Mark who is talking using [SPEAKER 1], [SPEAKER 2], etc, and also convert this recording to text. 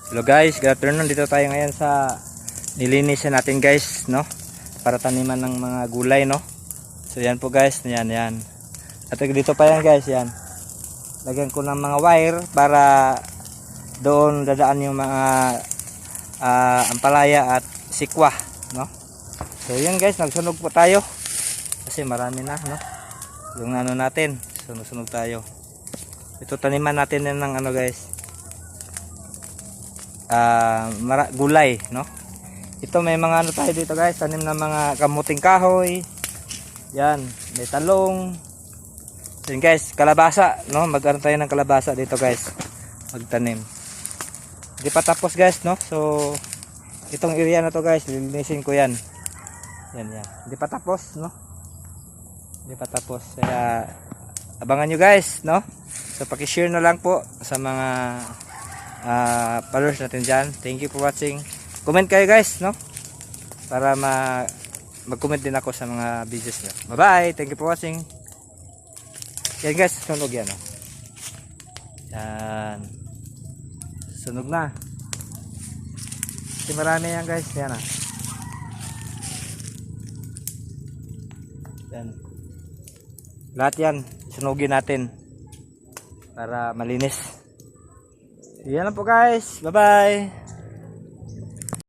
[SPEAKER 1] Hello guys, good afternoon. Dito tayo ngayon sa nilinisan natin guys, no? Para taniman ng mga gulay, no? So yan po guys, yan. At dito pa yan guys, yan. Lagyan ko ng mga wire para doon dadaan yung mga ampalaya at sikwa, no? So yan guys, nagsunog po tayo. Kasi marami na, no? Yung ano natin, sunog tayo. Ito taniman natin yan ng ano guys. Gulay, no? Ito may mga ano tayo dito guys, tanim ng mga kamuting kahoy. Yan, may talong. Yan guys, kalabasa, no? Mag-ano tayo ng kalabasa dito guys. Magtanim. Hindi pa tapos guys, no? So itong area na to guys, lilinisin ko yan. Yan. Hindi pa tapos, no? Hindi pa tapos. Kaya abangan nyo guys, no? So paki-share na lang po sa mga followers natin dyan. Thank you for watching. Comment kayo guys, no? Para mag-comment din ako sa mga videos nyo. Bye bye, thank you for watching. Yan guys, sunog yan, no? Yan, sunog na kasi marami yan guys. Yan yan, lahat yan sunugin natin para malinis. Yan lang po guys. Bye bye.